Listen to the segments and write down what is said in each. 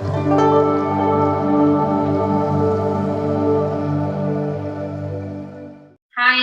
Hi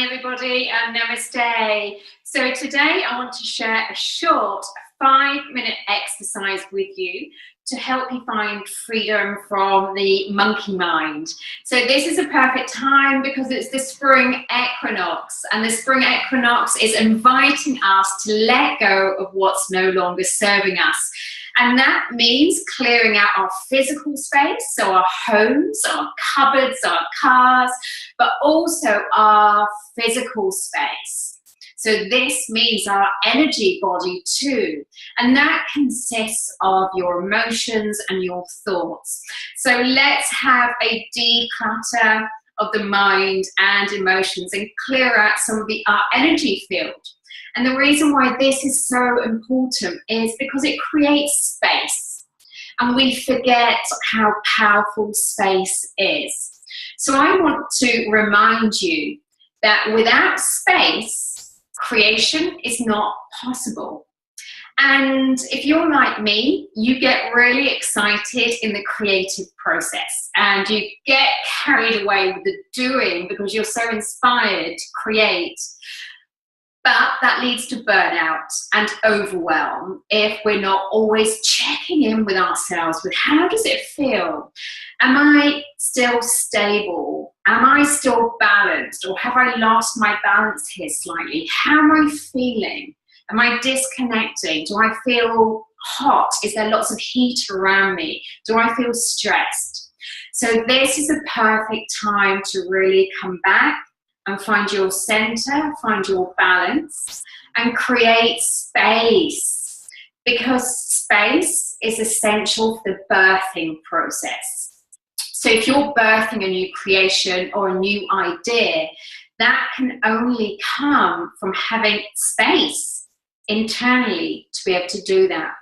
everybody and namaste. So today I want to share a short 5-minute exercise with you to help you find freedom from the monkey mind. So this is a perfect time because it's the spring equinox, and the spring equinox is inviting us to let go of what's no longer serving us. And that means clearing out our physical space, so our homes, our cupboards, our cars, but also our physical space. So this means our energy body too. And that consists of your emotions and your thoughts. So let's have a declutter of the mind and emotions and clear out some of our energy field. And the reason why this is so important is because it creates space. And we forget how powerful space is. So I want to remind you that without space, creation is not possible. And if you're like me, you get really excited in the creative process and you get carried away with the doing because you're so inspired to create. But that leads to burnout and overwhelm if we're not always checking in with ourselves with how does it feel? Am I still stable? Am I still balanced? Or have I lost my balance here slightly? How am I feeling? Am I disconnecting? Do I feel hot? Is there lots of heat around me? Do I feel stressed? So this is a perfect time to really come back and find your center, find your balance, and create space. Because space is essential for the birthing process. So if you're birthing a new creation or a new idea, that can only come from having space internally to be able to do that.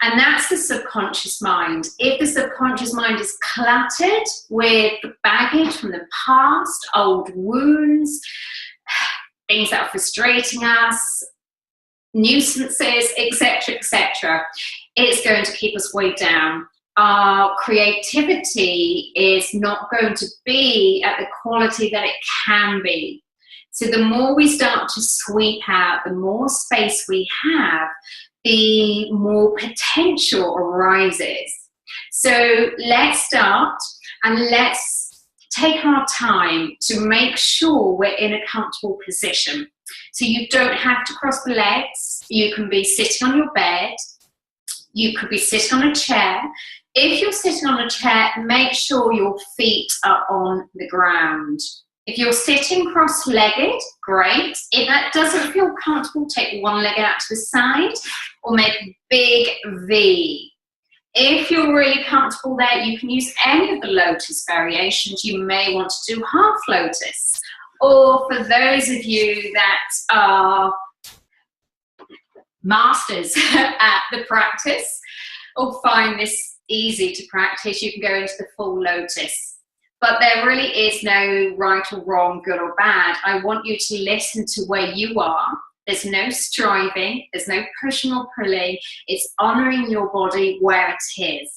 And that's the subconscious mind. If the subconscious mind is cluttered with baggage from the past, old wounds, things that are frustrating us, nuisances, etc., it's going to keep us weighed down. Our creativity is not going to be at the quality that it can be. So the more we start to sweep out, the more space we have, the more potential arises. So let's start and let's take our time to make sure we're in a comfortable position. So you don't have to cross the legs. You can be sitting on your bed. You could be sitting on a chair. If you're sitting on a chair, make sure your feet are on the ground. If you're sitting cross-legged, great. If that doesn't feel comfortable, take one leg out to the side or make a big V. If you're really comfortable there, you can use any of the lotus variations. You may want to do half lotus. Or for those of you that are masters at the practice or find this easy to practice, you can go into the full lotus. But there really is no right or wrong, good or bad. I want you to listen to where you are. There's no striving, there's no pushing or pulling. It's honoring your body where it is.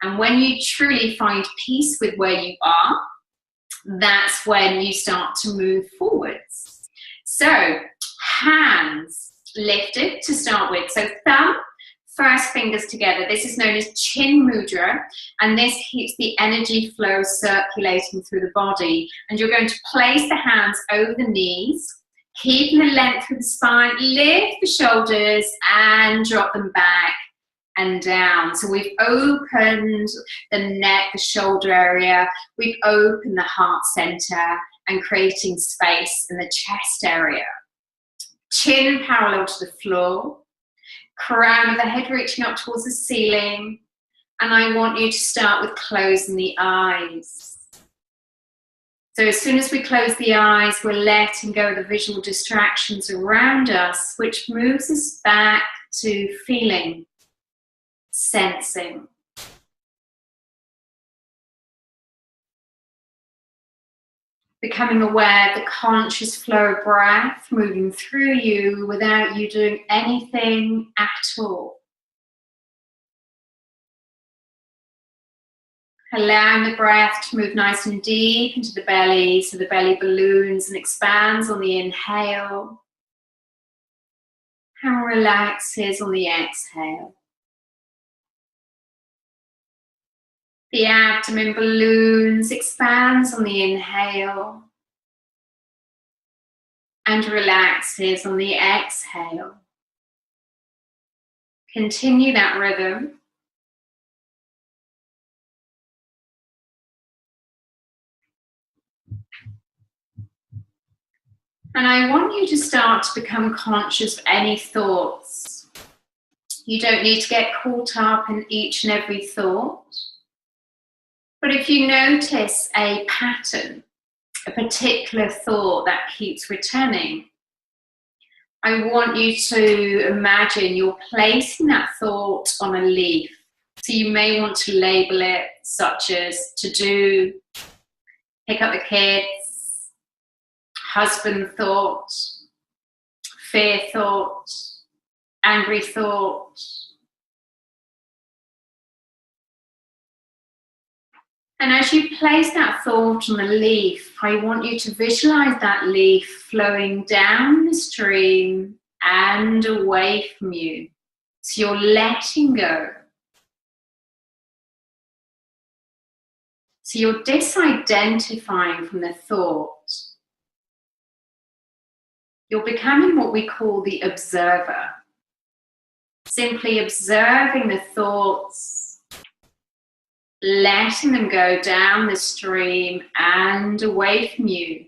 And when you truly find peace with where you are, that's when you start to move forwards. So, hands lifted to start with. So thumb, first fingers together. This is known as chin mudra, and this keeps the energy flow circulating through the body. And you're going to place the hands over the knees, keeping the length of the spine, lift the shoulders and drop them back and down. So we've opened the neck, the shoulder area, we've opened the heart center and creating space in the chest area. Chin parallel to the floor. Crown of the head reaching up towards the ceiling, and I want you to start with closing the eyes. So as soon as we close the eyes, we're letting go of the visual distractions around us, which moves us back to feeling, sensing. Becoming aware of the conscious flow of breath moving through you without you doing anything at all. Allowing the breath to move nice and deep into the belly, so the belly balloons and expands on the inhale and relaxes on the exhale. The abdomen balloons, expands on the inhale and relaxes on the exhale. Continue that rhythm. And I want you to start to become conscious of any thoughts. You don't need to get caught up in each and every thought. But if you notice a pattern, a particular thought that keeps returning, I want you to imagine you're placing that thought on a leaf. So you may want to label it such as to do, pick up the kids, husband thought, fear thought, angry thought. And as you place that thought on the leaf, I want you to visualize that leaf flowing down the stream and away from you. So you're letting go. So you're disidentifying from the thought. You're becoming what we call the observer. Simply observing the thoughts, letting them go down the stream and away from you.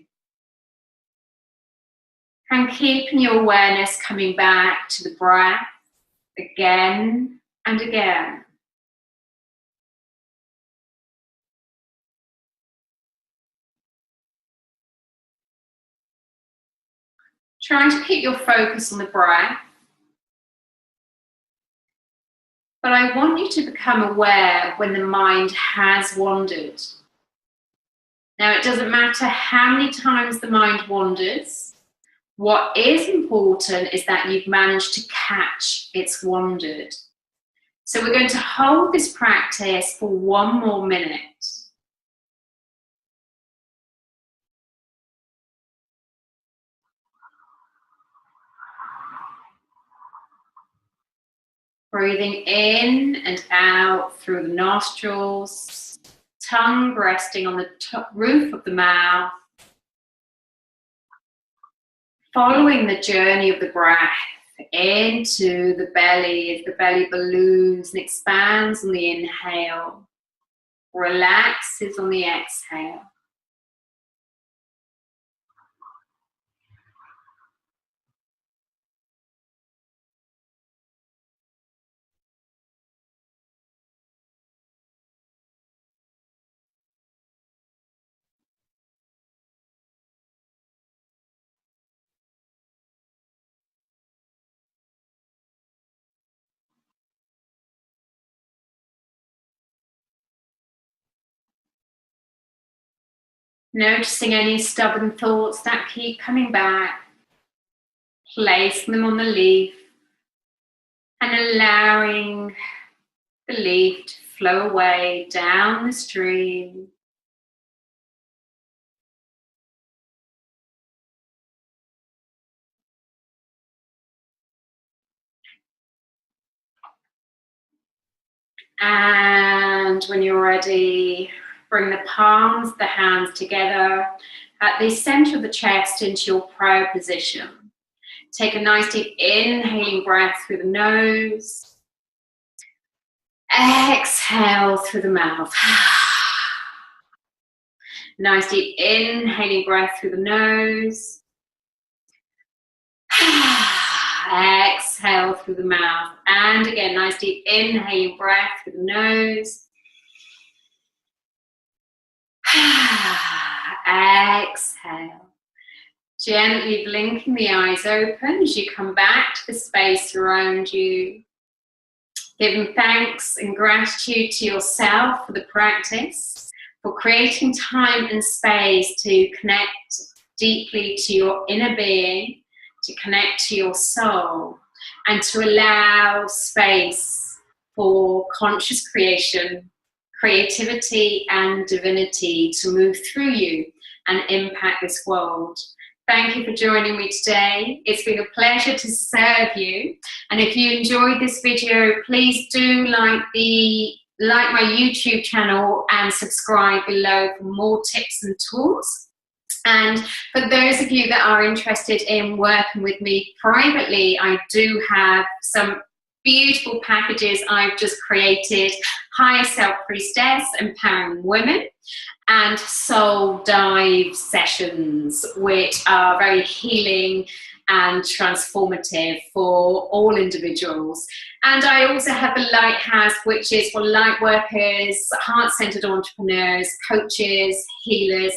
And keeping your awareness coming back to the breath again and again. Trying to keep your focus on the breath. But I want you to become aware when the mind has wandered. Now, it doesn't matter how many times the mind wanders. What is important is that you've managed to catch it's wandered. So we're going to hold this practice for 1 more minute. Breathing in and out through the nostrils, tongue resting on the roof of the mouth, following the journey of the breath into the belly as the belly balloons and expands on the inhale, relaxes on the exhale. Noticing any stubborn thoughts that keep coming back, placing them on the leaf and allowing the leaf to flow away down the stream. And when you're ready, bring the palms of the hands together at the center of the chest into your prayer position. Take a nice deep inhaling breath through the nose. Exhale through the mouth. Nice deep inhaling breath through the nose. Exhale through the mouth. And again, nice deep inhaling breath through the nose. Exhale. Gently blinking the eyes open as you come back to the space around you. Giving thanks and gratitude to yourself for the practice, for creating time and space to connect deeply to your inner being, to connect to your soul, and to allow space for conscious creation, creativity and divinity to move through you and impact this world. Thank you for joining me today. It's been a pleasure to serve you. And if you enjoyed this video, please do like my YouTube channel and subscribe below for more tips and tools. And for those of you that are interested in working with me privately, I do have some beautiful packages I've just created: Higher Self Priestess, Empowering Women, and Soul Dive sessions, which are very healing and transformative for all individuals. And I also have the Lighthouse, which is for light workers, heart-centered entrepreneurs, coaches, healers,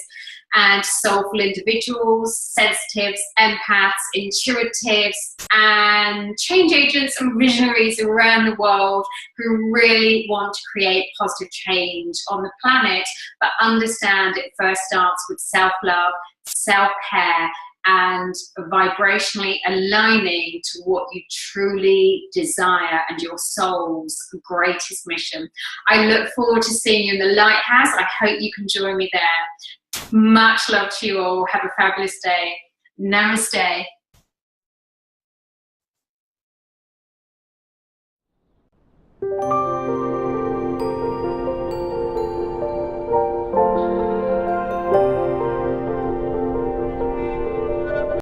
and soulful individuals, sensitives, empaths, intuitives, and change agents and visionaries around the world who really want to create positive change on the planet, but understand it first starts with self-love, self-care, and vibrationally aligning to what you truly desire and your soul's greatest mission. I look forward to seeing you in the Lighthouse. I hope you can join me there. Much love to you all. Have a fabulous day. Namaste.